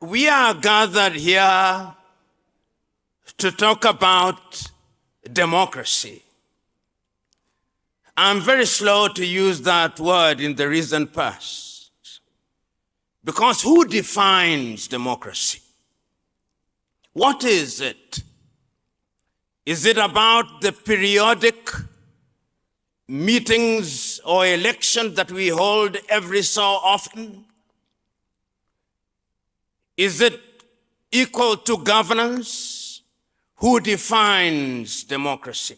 We are gathered here to talk about democracy. I'm very slow to use that word in the recent past, because who defines democracy? What is it? Is it about the periodic meetings or elections that we hold every so often? Is it equal to governance? Who defines democracy?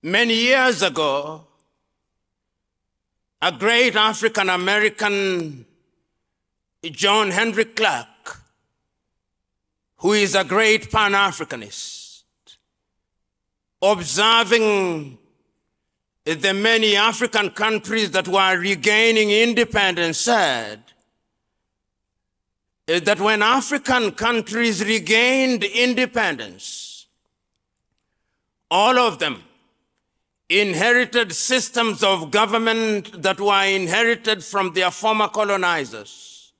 Many years ago, a great African-American, John Henry Clark, who is a great Pan-Africanist, observing the many African countries that were regaining independence, said that when African countries regained independence, all of them inherited systems of government that were inherited from their former colonizers.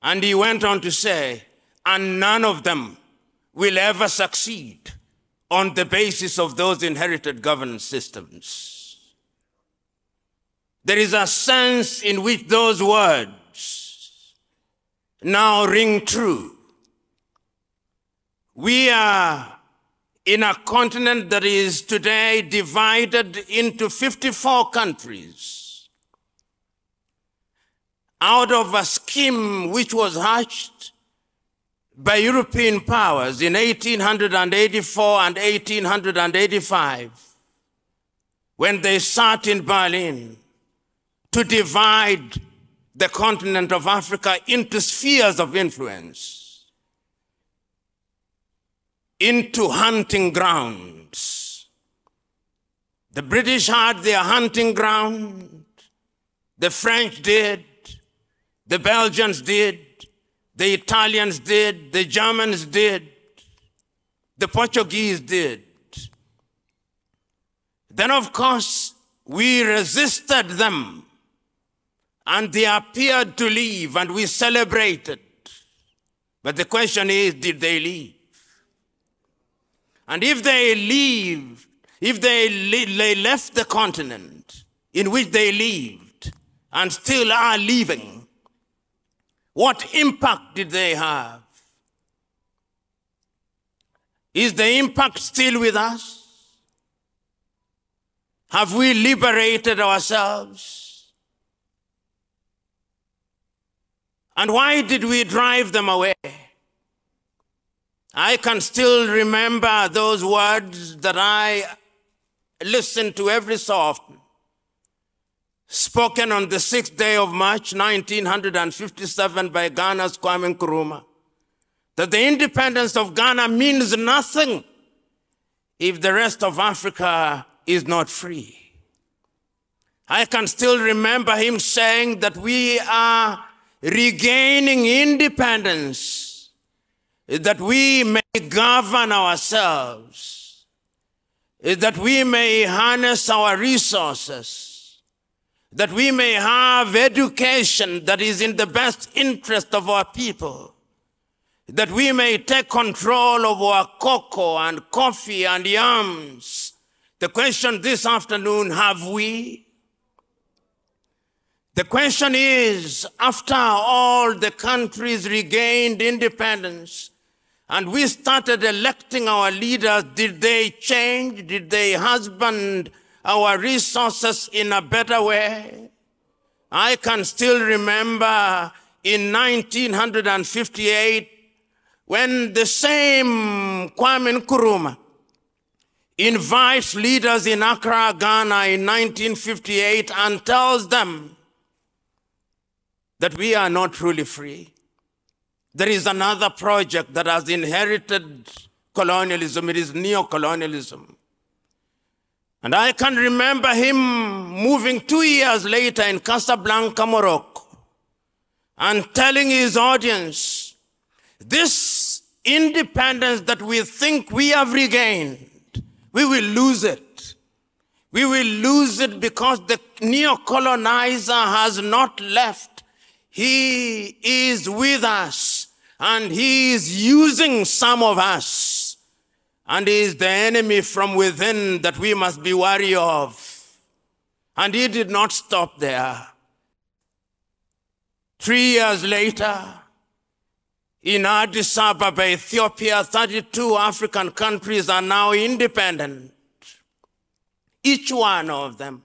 And he went on to say, and none of them will ever succeed on the basis of those inherited governance systems. There is a sense in which those words now ring true. We are in a continent that is today divided into 54 countries out of a scheme which was hatched by European powers in 1884 and 1885, when they sat in Berlin to divide the continent of Africa into spheres of influence, into hunting grounds. The British had their hunting ground, the French did, the Belgians did, the Italians did, the Germans did, the Portuguese did. Then, of course, we resisted them, and they appeared to leave, and we celebrated. But the question is, did they leave? And if they leave, if they left the continent in which they lived and still are living, what impact did they have? Is the impact still with us? Have we liberated ourselves? And why did we drive them away? I can still remember those words that I listen to every so often, spoken on the 6th day of March, 1957 by Ghana's Kwame Nkrumah, that the independence of Ghana means nothing if the rest of Africa is not free. I can still remember him saying that we are regaining independence, that we may govern ourselves, that we may harness our resources, that we may have education that is in the best interest of our people, that we may take control of our cocoa and coffee and yams. The question this afternoon, have we? The question is, after all the countries regained independence and we started electing our leaders, did they change? Did they husband our resources in a better way? I can still remember in 1958 when the same Kwame Nkrumah invites leaders in Accra, Ghana in 1958 and tells them that we are not truly free. There is another project that has inherited colonialism. It is neo-colonialism. And I can remember him moving 2 years later in Casablanca, Morocco, and telling his audience, this independence that we think we have regained, we will lose it. We will lose it because the neo-colonizer has not left He is with us, and he is using some of us, and he is the enemy from within that we must be wary of. And he did not stop there. 3 years later, in Addis Ababa, Ethiopia, 32 African countries are now independent. Each one of them,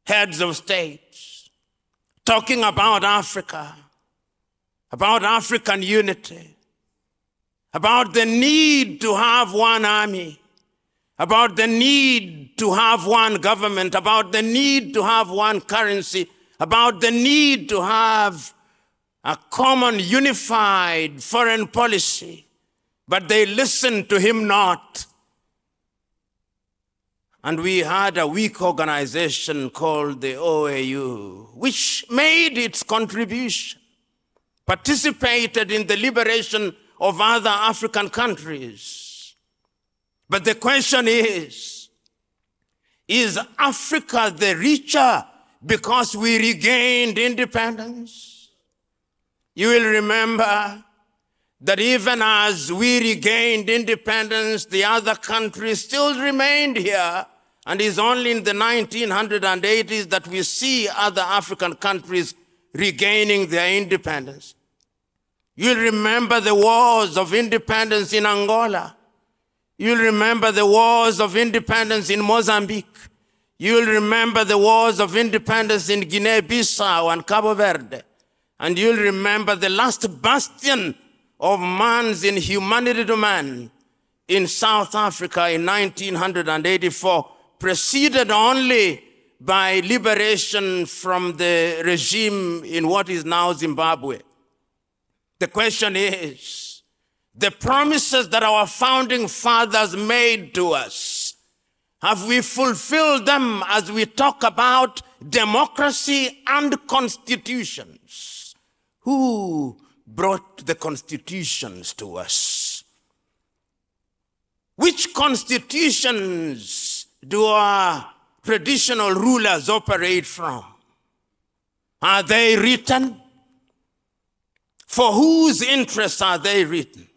heads of states, talking about Africa, about African unity, about the need to have one army, about the need to have one government, about the need to have one currency, about the need to have a common unified foreign policy. But they listened to him not. And we had a weak organization called the OAU, which made its contribution, participated in the liberation of other African countries. But the question is Africa the richer because we regained independence? You will remember that even as we regained independence, the other countries still remained here. And it's only in the 1980s that we see other African countries regaining their independence. You'll remember the wars of independence in Angola. You'll remember the wars of independence in Mozambique. You'll remember the wars of independence in Guinea-Bissau and Cabo Verde. And you'll remember the last bastion of man's inhumanity to man in South Africa in 1984, preceded only by liberation from the regime in what is now Zimbabwe. The question is, the promises that our founding fathers made to us, have we fulfilled them as we talk about democracy and constitutions? Who brought the constitutions to us? Which constitutions do our traditional rulers operate from? Are they written? For whose interests are they written?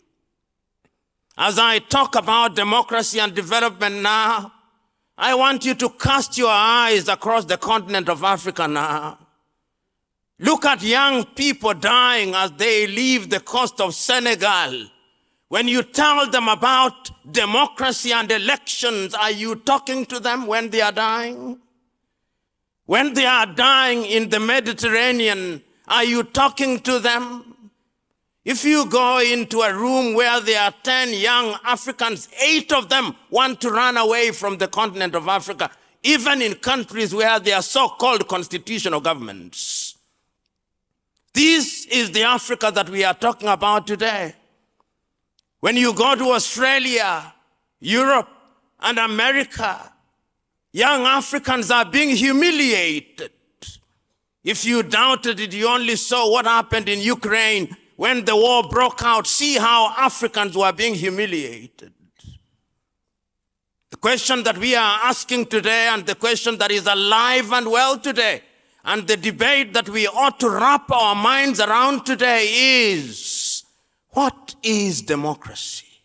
As I talk about democracy and development now, I want you to cast your eyes across the continent of Africa now. Look at young people dying as they leave the coast of Senegal. When you tell them about democracy and elections, are you talking to them when they are dying? When they are dying in the Mediterranean, are you talking to them? If you go into a room where there are 10 young Africans, 8 of them want to run away from the continent of Africa, even in countries where there are so-called constitutional governments. This is the Africa that we are talking about today. When you go to Australia, Europe, and America, young Africans are being humiliated. If you doubted it, you only saw what happened in Ukraine when the war broke out. See how Africans were being humiliated. The question that we are asking today, and the question that is alive and well today, and the debate that we ought to wrap our minds around today is, what is democracy?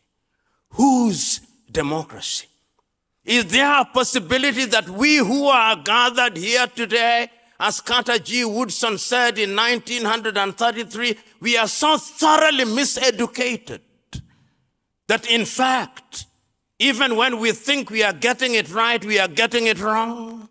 Whose democracy? Is there a possibility that we who are gathered here today, as Carter G. Woodson said in 1933, we are so thoroughly miseducated that in fact, even when we think we are getting it right, we are getting it wrong?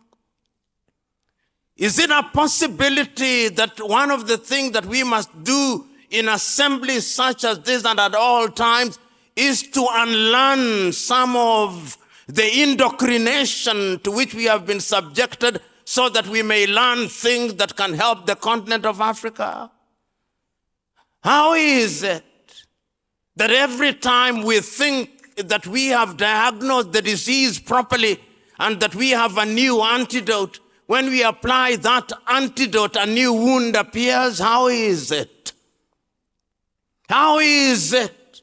Is it a possibility that one of the things that we must do in assemblies such as this and at all times is to unlearn some of the indoctrination to which we have been subjected, so that we may learn things that can help the continent of Africa? How is it that every time we think that we have diagnosed the disease properly and that we have a new antidote, when we apply that antidote, a new wound appears? How is it? How is it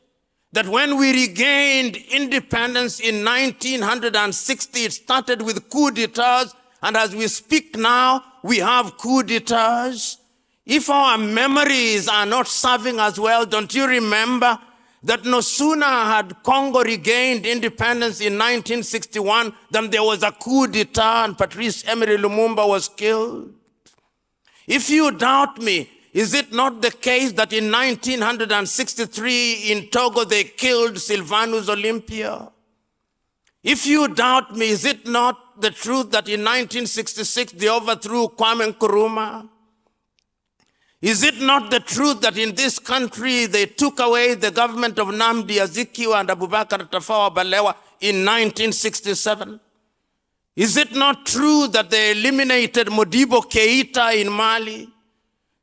that when we regained independence in 1960, it started with coup d'etats, and as we speak now, we have coup d'etats. If our memories are not serving us well, don't you remember that no sooner had Congo regained independence in 1961 than there was a coup d'etat and Patrice Emery Lumumba was killed? If you doubt me, is it not the case that in 1963 in Togo they killed Sylvanus Olympia? If you doubt me, is it not the truth that in 1966 they overthrew Kwame Nkrumah? Is it not the truth that in this country they took away the government of Nnamdi Azikiwe and Abubakar Tafawa Balewa in 1967? Is it not true that they eliminated Modibo Keita in Mali?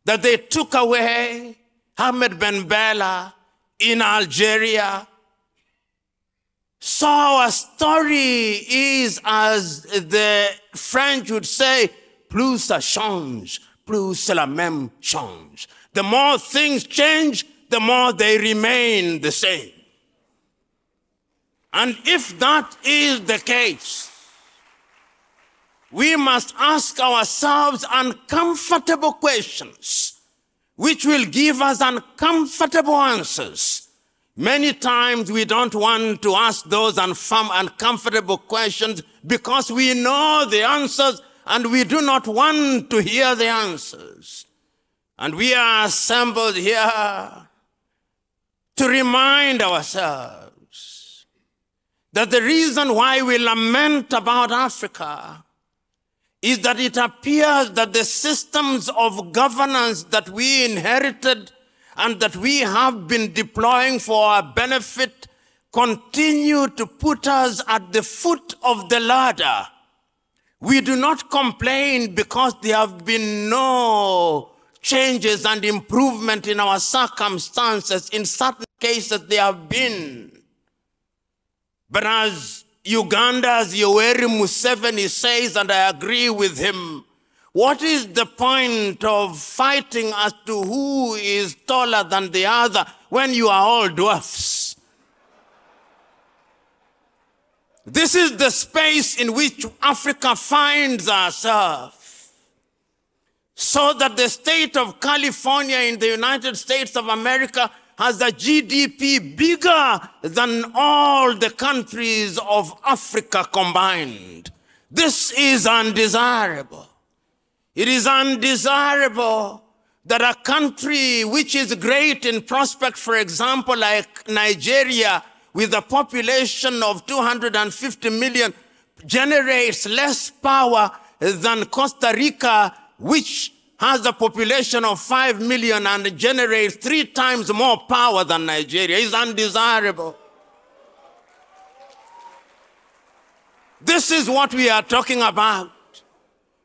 That they took away Ahmed Ben Bella in Algeria? So our story is, as the French would say, plus ça change, plus c'est la même chose. The more things change, the more they remain the same. And if that is the case, we must ask ourselves uncomfortable questions, which will give us uncomfortable answers. Many times we don't want to ask those uncomfortable questions because we know the answers and we do not want to hear the answers. And we are assembled here to remind ourselves that the reason why we lament about Africa is that it appears that the systems of governance that we inherited and that we have been deploying for our benefit continue to put us at the foot of the ladder. We do not complain because there have been no changes and improvement in our circumstances. In certain cases, there have been. But as Uganda's Yoweri Museveni says, and I agree with him, what is the point of fighting as to who is taller than the other when you are all dwarfs? This is the space in which Africa finds herself. So that the state of California in the United States of America has a GDP bigger than all the countries of Africa combined. This is undesirable. It is undesirable that a country which is great in prospect, for example, like Nigeria, with a population of 250 million, generates less power than Costa Rica, which has a population of 5 million and generates 3 times more power than Nigeria. It's undesirable. This is what we are talking about.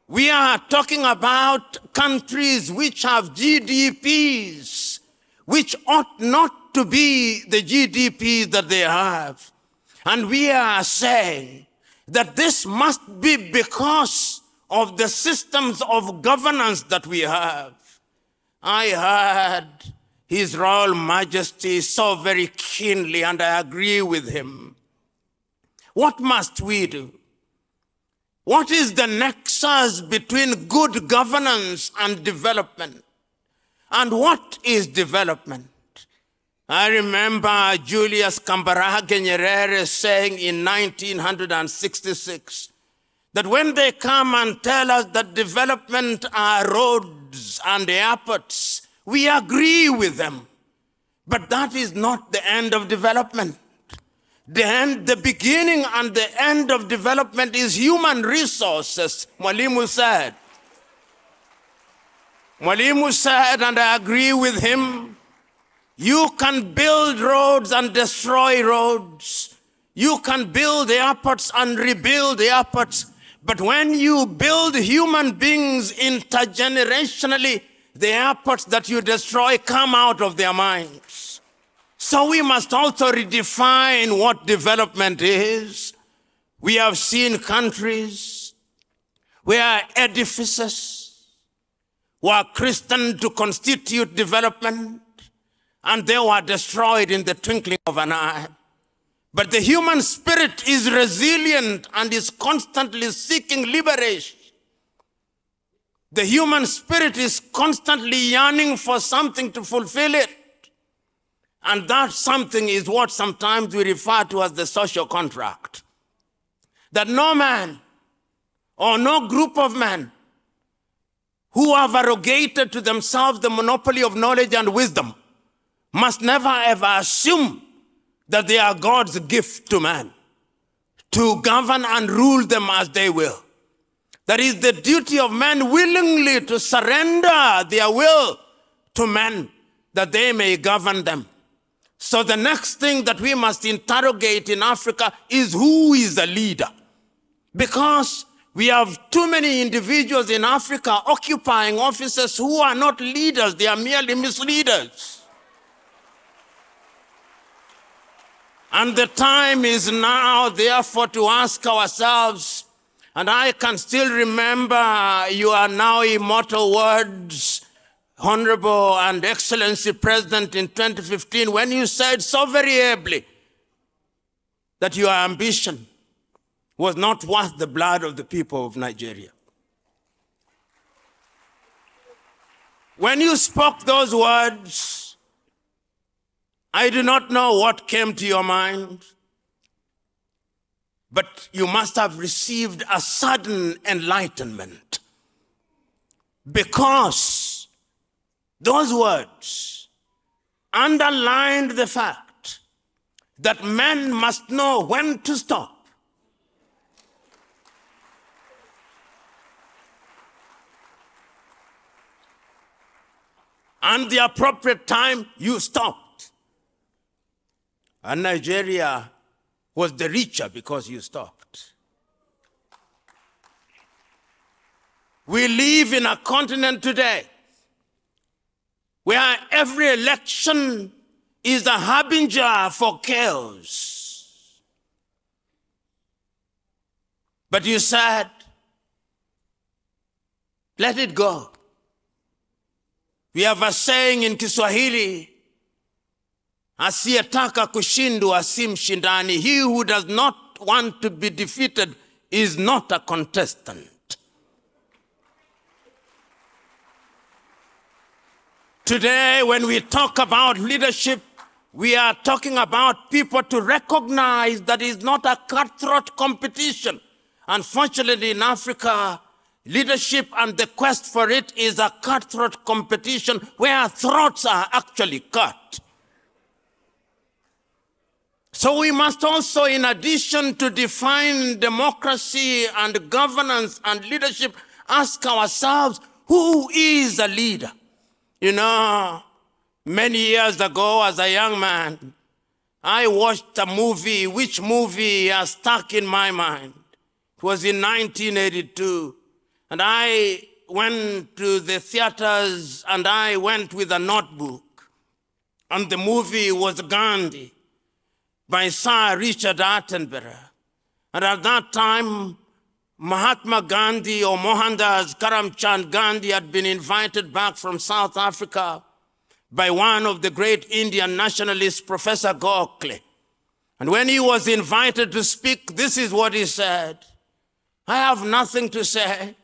We are talking about countries which have GDPs, which ought not to be the GDP that they have. And we are saying that this must be because of the systems of governance that we have. I heard His Royal Majesty so very keenly, and I agree with him. What must we do? What is the nexus between good governance and development? And what is development? I remember Julius Kambarage Nyerere saying in 1966 that when they come and tell us that development are roads and airports, we agree with them. But that is not the end of development. The beginning and the end of development is human resources, Mwalimu said. Mwalimu said, and I agree with him, you can build roads and destroy roads. You can build airports and rebuild airports. But when you build human beings intergenerationally, the airports that you destroy come out of their minds. So we must also redefine what development is. We have seen countries where edifices were christened to constitute development, and they were destroyed in the twinkling of an eye. But the human spirit is resilient and is constantly seeking liberation. The human spirit is constantly yearning for something to fulfill it. And that something is what sometimes we refer to as the social contract. That no man or no group of men who have arrogated to themselves the monopoly of knowledge and wisdom must never ever assume that they are God's gift to man, to govern and rule them as they will. That is the duty of men willingly to surrender their will to men that they may govern them. So the next thing that we must interrogate in Africa is who is the leader? Because we have too many individuals in Africa occupying offices who are not leaders, they are merely misleaders. And the time is now, therefore, to ask ourselves, and I can still remember your now immortal words, Honorable and Excellency President, in 2015, when you said so very ably that your ambition was not worth the blood of the people of Nigeria. When you spoke those words, I do not know what came to your mind, but you must have received a sudden enlightenment, because those words underlined the fact that men must know when to stop and the appropriate time you stopped. And Nigeria was the richer because you stopped. We live in a continent today where every election is a harbinger for chaos. But you said, let it go. We have a saying in Kiswahili, asiyetaka kushindwa si mshindani. He who does not want to be defeated is not a contestant. Today, when we talk about leadership, we are talking about people to recognize that it's not a cutthroat competition. Unfortunately, in Africa, leadership and the quest for it is a cutthroat competition where throats are actually cut. So we must also, in addition to define democracy and governance and leadership, ask ourselves, who is a leader? You know, many years ago as a young man, I watched a movie, which movie has stuck in my mind. It was in 1982. And I went to the theaters and I went with a notebook. And the movie was Gandhi by Sir Richard Attenborough. And at that time, Mahatma Gandhi, or Mohandas Karamchand Gandhi, had been invited back from South Africa by one of the great Indian nationalists, Professor Gokhale. And when he was invited to speak, this is what he said: I have nothing to say,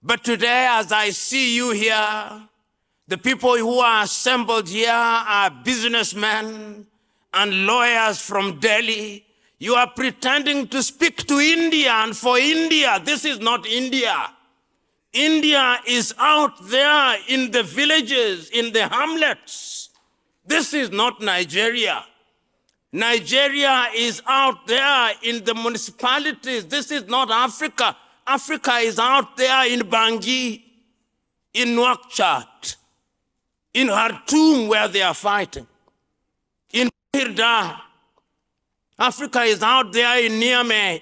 but today, as I see you here, the people who are assembled here are businessmen and lawyers from Delhi. You are pretending to speak to India and for India. This is not India. India is out there in the villages, in the hamlets. This is not Nigeria. Nigeria is out there in the municipalities. This is not Africa. Africa is out there in Bangui, in Nouakchott, in Khartoum where they are fighting, in Hirdar. Africa is out there in Niamey.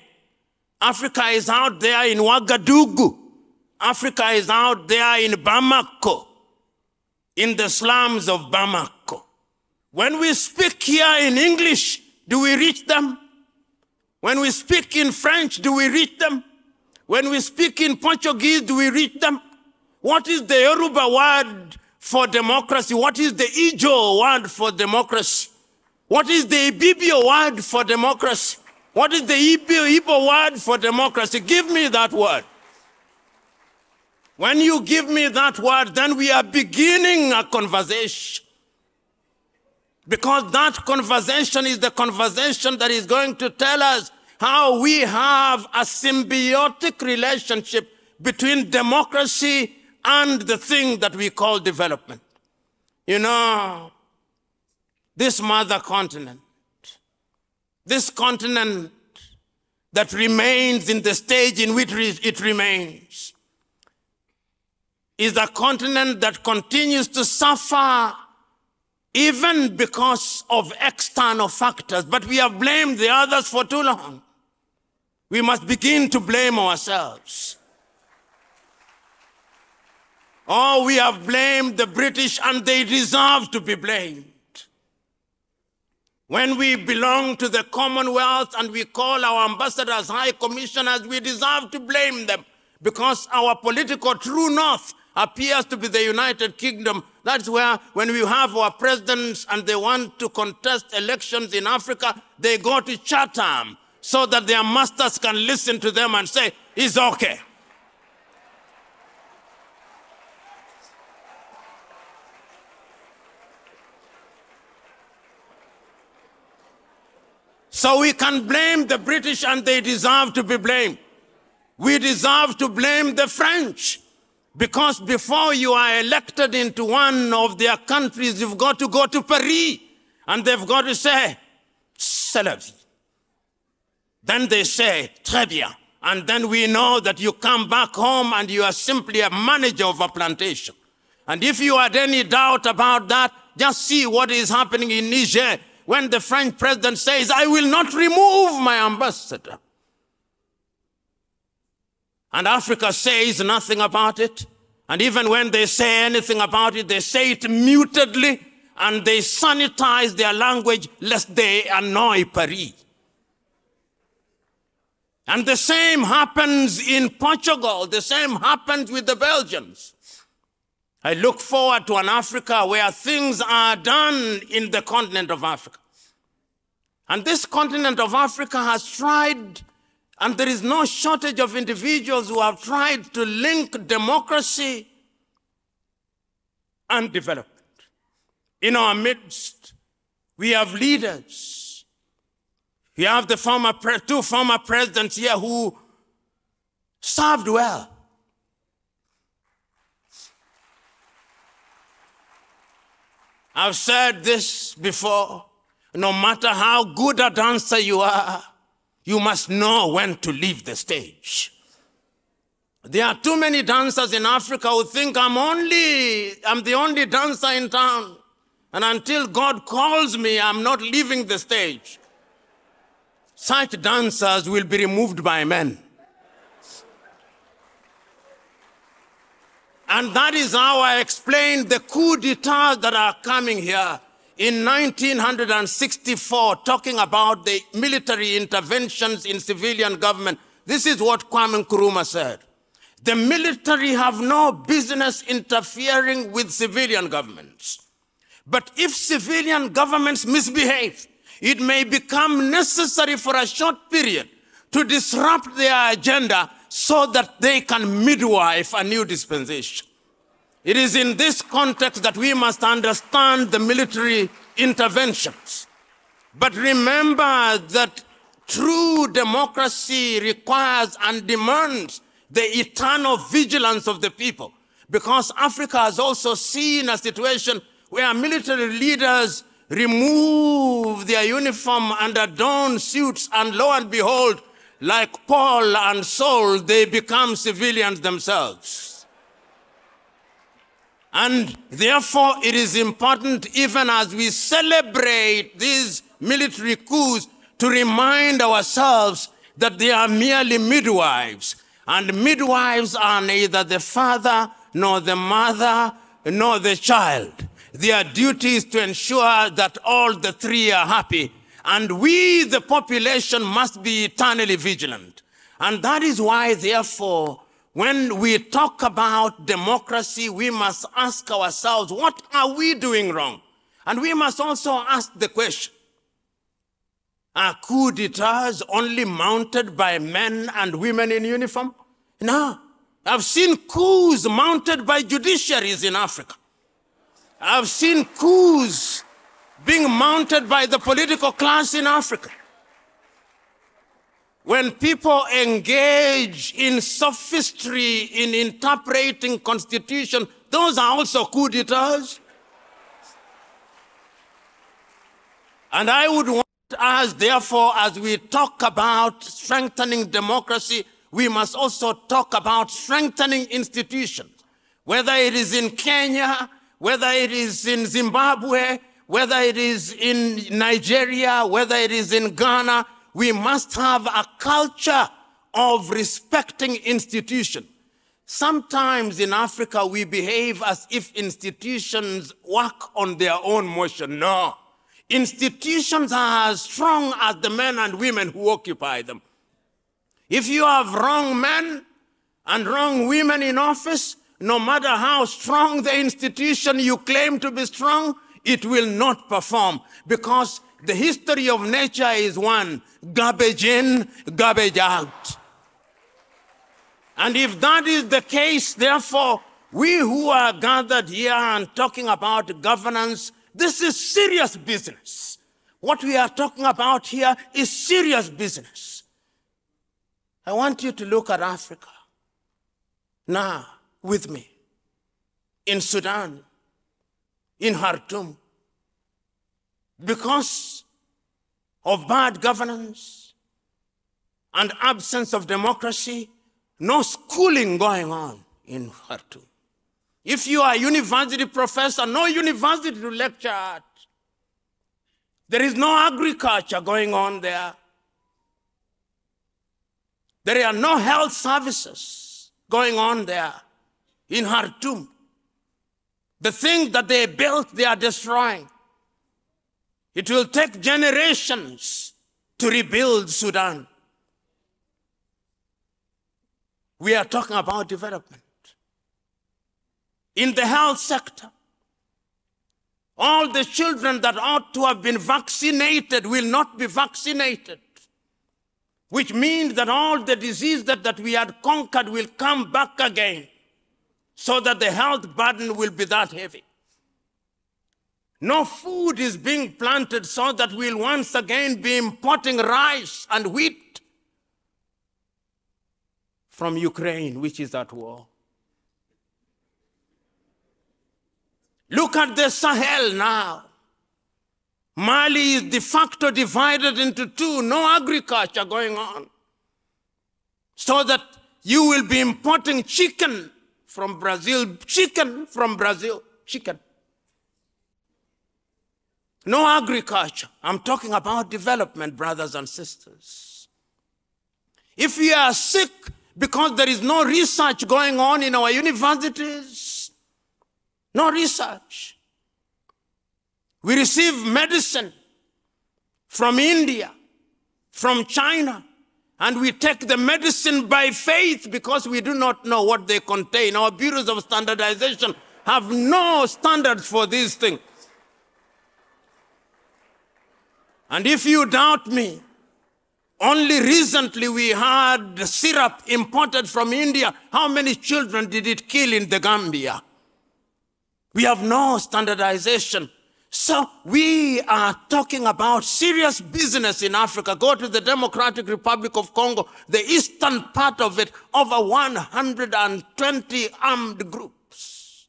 Africa is out there in Ouagadougou. Africa is out there in Bamako, in the slums of Bamako. When we speak here in English, do we reach them? When we speak in French, do we reach them? When we speak in Portuguese, do we reach them? What is the Yoruba word for democracy? What is the Ijo word for democracy? What is the Ibibio word for democracy? What is the Igbo word for democracy? Give me that word. When you give me that word, then we are beginning a conversation. Because that conversation is the conversation that is going to tell us how we have a symbiotic relationship between democracy and the thing that we call development. You know, this mother continent, this continent that remains in the stage in which it remains, is a continent that continues to suffer even because of external factors. But we have blamed the others for too long. We must begin to blame ourselves. Oh, we have blamed the British, and they deserve to be blamed. When we belong to the Commonwealth and we call our ambassadors high commissioners, we deserve to blame them, because our political true north appears to be the United Kingdom. That's where, when we have our presidents and they want to contest elections in Africa, they go to Chatham so that their masters can listen to them and say, it's okay. So we can blame the British, and they deserve to be blamed. We deserve to blame the French, because before you are elected into one of their countries, you've got to go to Paris, and they've got to say, c'est la vie. Then they say, très bien. And then we know that you come back home and you are simply a manager of a plantation. And if you had any doubt about that, just see what is happening in Niger, when the French president says, I will not remove my ambassador. And Africa says nothing about it. And even when they say anything about it, they say it mutedly, and they sanitize their language lest they annoy Paris. And the same happens in Portugal. The same happens with the Belgians. I look forward to an Africa where things are done in the continent of Africa. And this continent of Africa has tried, and there is no shortage of individuals who have tried to link democracy and development. In our midst, we have leaders. We have the two former presidents here who served well. I've said this before. No matter how good a dancer you are, you must know when to leave the stage. There are too many dancers in Africa who think I'm the only dancer in town. And until God calls me, I'm not leaving the stage. Such dancers will be removed by men. And that is how I explained the coup d'etat that are coming here. In 1964, talking about the military interventions in civilian government, this is what Kwame Nkrumah said. The military have no business interfering with civilian governments. But if civilian governments misbehave, it may become necessary for a short period to disrupt their agenda so that they can midwife a new dispensation. It is in this context that we must understand the military interventions. But remember that true democracy requires and demands the eternal vigilance of the people. Because Africa has also seen a situation where military leaders remove their uniform and adorn suits, and lo and behold, like Paul and Saul, they become civilians themselves. And therefore, it is important, even as we celebrate these military coups, to remind ourselves that they are merely midwives. And midwives are neither the father, nor the mother, nor the child. Their duty is to ensure that all the three are happy. And we, the population, must be eternally vigilant. And that is why, therefore, when we talk about democracy, we must ask ourselves, what are we doing wrong? And we must also ask the question, are coups d'etats only mounted by men and women in uniform? No. I've seen coups mounted by judiciaries in Africa. I've seen coups being mounted by the political class in Africa. When people engage in sophistry in interpreting constitution, those are also coup d'etats. And I would want us, therefore, as we talk about strengthening democracy, we must also talk about strengthening institutions, whether it is in Kenya, whether it is in Zimbabwe, whether it is in Nigeria, whether it is in Ghana. We must have a culture of respecting institutions. Sometimes in Africa, we behave as if institutions work on their own motion. No. Institutions are as strong as the men and women who occupy them. If you have wrong men and wrong women in office, no matter how strong the institution you claim to be strong, it will not perform, because the history of nature is one: garbage in, garbage out. And if that is the case, therefore, we who are gathered here and talking about governance, this is serious business. What we are talking about here is serious business. I want you to look at Africa now with me. In Sudan, in Khartoum, because of bad governance and absence of democracy, no schooling going on in Khartoum. If you are a university professor, no university to lecture at. There is no agriculture going on there. There are no health services going on there in Khartoum. The things that they built, they are destroying. It will take generations to rebuild Sudan. We are talking about development. In the health sector, all the children that ought to have been vaccinated will not be vaccinated, which means that all the disease that we had conquered will come back again, so that the health burden will be that heavy. No food is being planted, so that we'll once again be importing rice and wheat from Ukraine, which is at war. Look at the Sahel now. Mali is de facto divided into two, no agriculture going on. So that you will be importing chicken from Brazil, chicken. No agriculture. I'm talking about development, brothers and sisters. If we are sick because there is no research going on in our universities, no research. We receive medicine from India, from China, and we take the medicine by faith because we do not know what they contain. Our bureaus of standardization have no standards for these things. And if you doubt me, only recently we had syrup imported from India. How many children did it kill in the Gambia? We have no standardization. So we are talking about serious business in Africa. Go to the Democratic Republic of Congo, the eastern part of it, over 120 armed groups.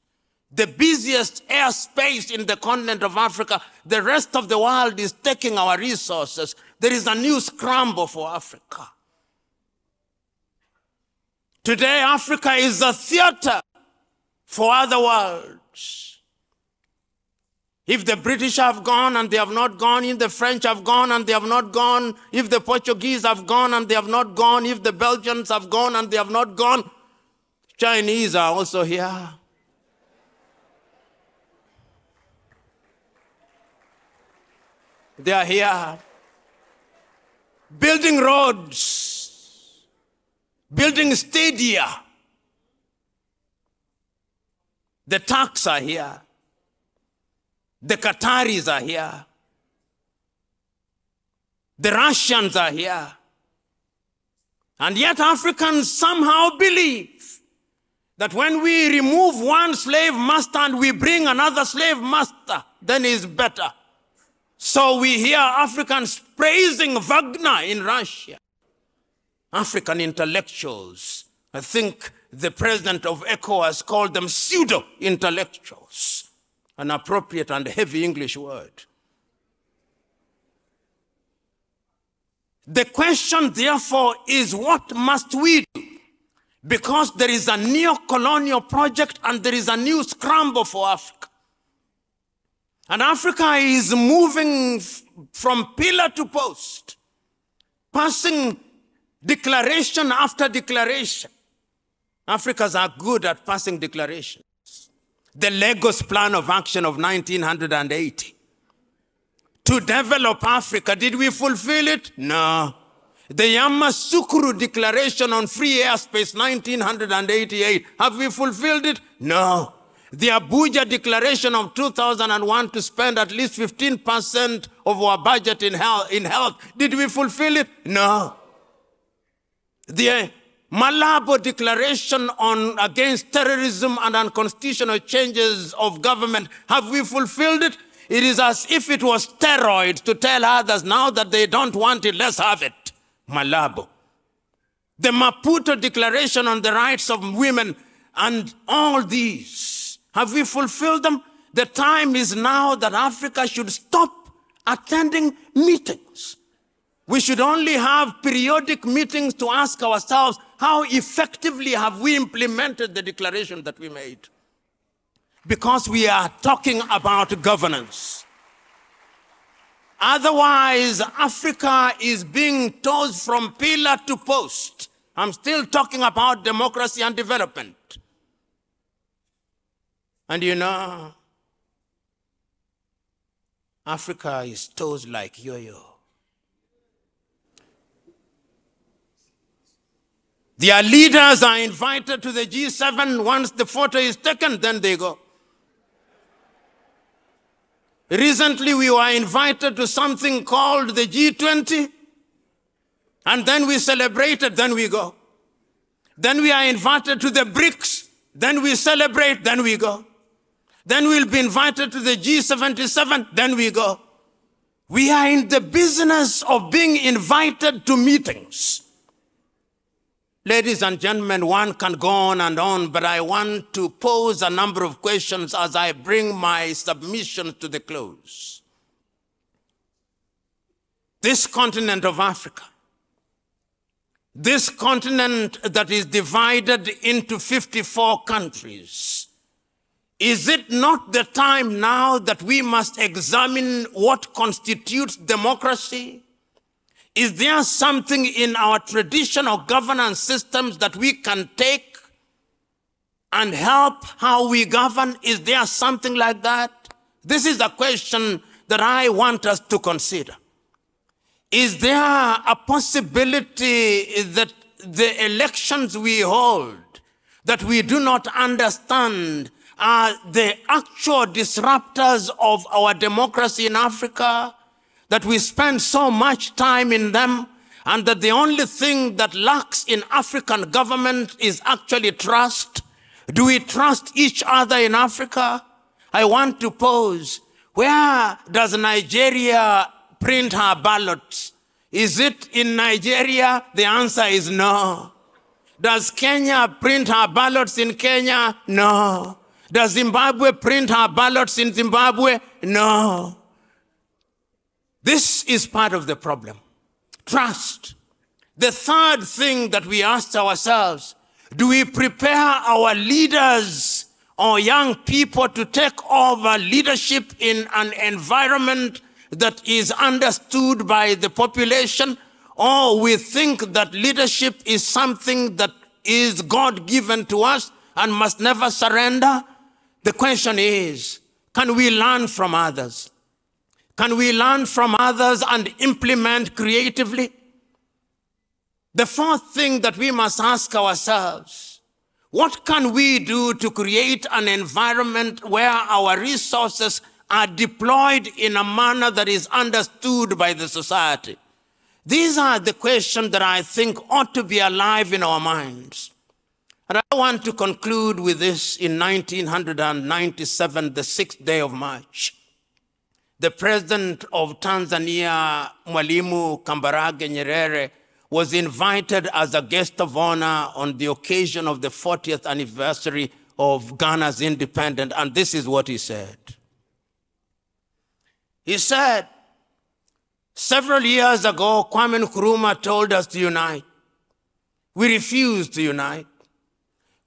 The busiest airspace in the continent of Africa. The rest of the world is taking our resources. There is a new scramble for Africa. Today, Africa is a theater for other worlds. If the British have gone and they have not gone, if the French have gone and they have not gone, if the Portuguese have gone and they have not gone, if the Belgians have gone and they have not gone, Chinese are also here. They are here. Building roads, building stadia. The Turks are here. The Qataris are here. The Russians are here. And yet Africans somehow believe that when we remove one slave master and we bring another slave master, then it's better. So we hear Africans praising Wagner in Russia. African intellectuals, I think the president of ECOWAS called them pseudo-intellectuals, an appropriate and heavy English word. The question, therefore, is what must we do? Because there is a neo-colonial project and there is a new scramble for Africa. And Africa is moving from pillar to post, passing declaration after declaration. Africans are good at passing declarations. The Lagos Plan of Action of 1980. To develop Africa, did we fulfill it? No. The Yamoussoukro Declaration on Free Airspace, 1988, have we fulfilled it? No. The Abuja Declaration of 2001 to spend at least 15% of our budget in health, did we fulfill it? No. The Malabo Declaration on against terrorism and unconstitutional changes of government, have we fulfilled it? It is as if it was steroids to tell others now that they don't want it, let's have it. Malabo. The Maputo Declaration on the Rights of Women, and all these, have we fulfilled them? The time is now that Africa should stop attending meetings. We should only have periodic meetings to ask ourselves, how effectively have we implemented the declaration that we made? Because we are talking about governance. Otherwise, Africa is being tossed from pillar to post. I'm still talking about democracy and development. And you know, Africa is tossed like yo-yo. Their leaders are invited to the G7. Once the photo is taken, then they go. Recently, we were invited to something called the G20, and then we celebrated, then we go. Then we are invited to the BRICS, then we celebrate, then we go. Then we'll be invited to the G77, then we go. We are in the business of being invited to meetings. Ladies and gentlemen, one can go on, but I want to pose a number of questions as I bring my submission to the close. This continent of Africa, this continent that is divided into 54 countries, is it not the time now that we must examine what constitutes democracy? Is there something in our traditional governance systems that we can take and help how we govern? Is there something like that? This is a question that I want us to consider. Is there a possibility that the elections we hold, that we do not understand, are the actual disruptors of our democracy in Africa? That we spend so much time in them, and that the only thing that lacks in African government is actually trust? Do we trust each other in Africa? I want to pose, where does Nigeria print her ballots? Is it in Nigeria? The answer is no. Does Kenya print her ballots in Kenya? No. Does Zimbabwe print her ballots in Zimbabwe? No. This is part of the problem. Trust. The third thing that we ask ourselves, do we prepare our leaders or young people to take over leadership in an environment that is understood by the population? Or we think that leadership is something that is God-given to us and must never surrender? The question is, can we learn from others? Can we learn from others and implement creatively? The fourth thing that we must ask ourselves, what can we do to create an environment where our resources are deployed in a manner that is understood by the society? These are the questions that I think ought to be alive in our minds. And I want to conclude with this. In 1997, the 6th day of March, the president of Tanzania, Mwalimu Kambarage Nyerere, was invited as a guest of honor on the occasion of the 40th anniversary of Ghana's independence. And this is what he said. He said, several years ago, Kwame Nkrumah told us to unite. We refused to unite.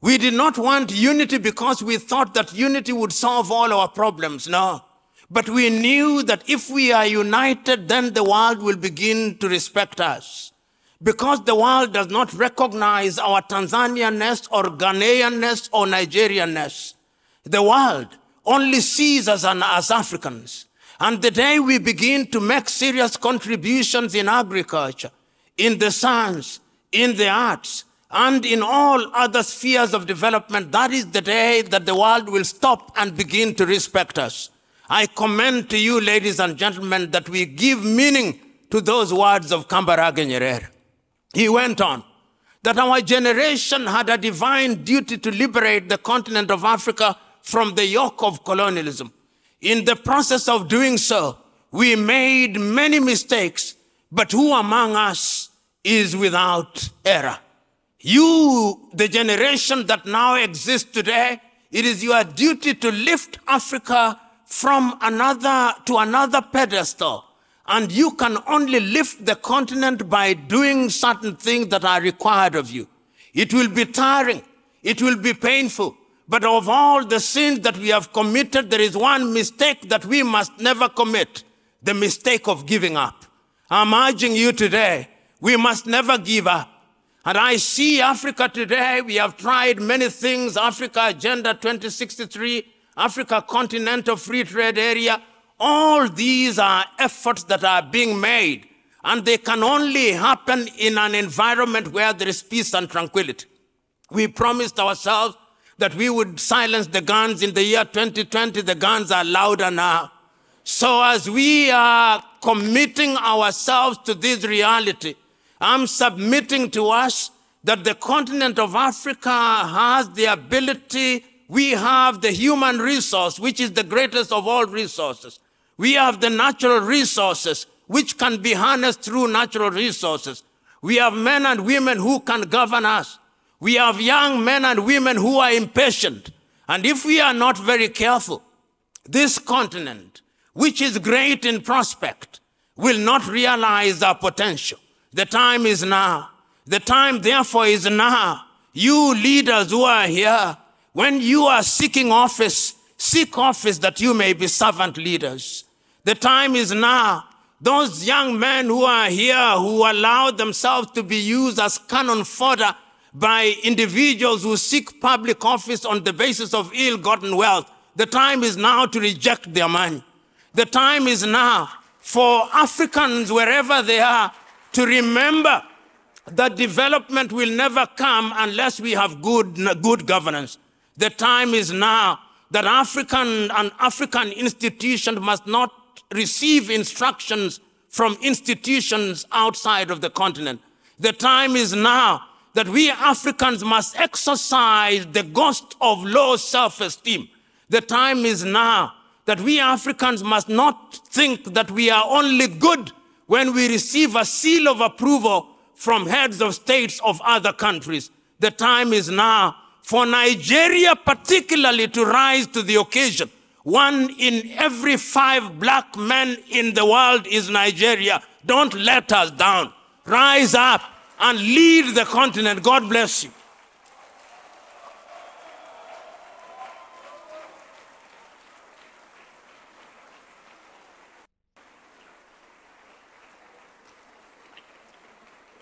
We did not want unity because we thought that unity would solve all our problems. No. But we knew that if we are united, then the world will begin to respect us. Because the world does not recognize our Tanzanianness or Ghanaianness or Nigerianness. The world only sees us as Africans. And the day we begin to make serious contributions in agriculture, in the science, in the arts, and in all other spheres of development, that is the day that the world will stop and begin to respect us. I commend to you, ladies and gentlemen, that we give meaning to those words of Kambarage Nyerere. He went on, that our generation had a divine duty to liberate the continent of Africa from the yoke of colonialism. In the process of doing so, we made many mistakes, but who among us is without error? You, the generation that now exists today, it is your duty to lift Africa from another pedestal. And you can only lift the continent by doing certain things that are required of you. It will be tiring. It will be painful. But of all the sins that we have committed, there is one mistake that we must never commit: the mistake of giving up. I'm urging you today, we must never give up. And I see Africa today, we have tried many things: Africa Agenda 2063, Africa Continental Free Trade Area. All these are efforts that are being made, and they can only happen in an environment where there is peace and tranquility. We promised ourselves that we would silence the guns in the year 2020. The guns are louder now. So as we are committing ourselves to this reality, I'm submitting to us that the continent of Africa has the ability. We have the human resource, which is the greatest of all resources. We have the natural resources, which can be harnessed through natural resources. We have men and women who can govern us. We have young men and women who are impatient. And if we are not very careful, this continent, which is great in prospect, will not realize our potential. The time is now. The time, therefore, is now. You leaders who are here, when you are seeking office, seek office that you may be servant leaders. The time is now. Those young men who are here, who allow themselves to be used as cannon fodder by individuals who seek public office on the basis of ill-gotten wealth, the time is now to reject their money. The time is now for Africans, wherever they are, to remember that development will never come unless we have good governance. The time is now that African institutions must not receive instructions from institutions outside of the continent. The time is now that we Africans must exercise the ghost of low self-esteem. The time is now that we Africans must not think that we are only good when we receive a seal of approval from heads of states of other countries. The time is now for Nigeria particularly to rise to the occasion. 1 in every 5 black men in the world is Nigeria. Don't let us down. Rise up and lead the continent. God bless you.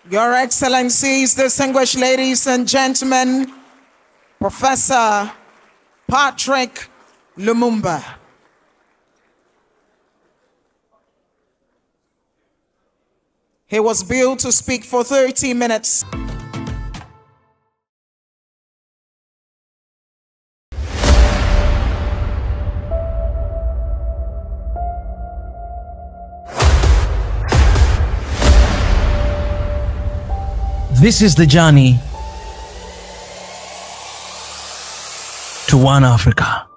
Your Excellencies, distinguished ladies and gentlemen, Professor Patrick Lumumba. He was billed to speak for 30 minutes. This is the journey to one Africa.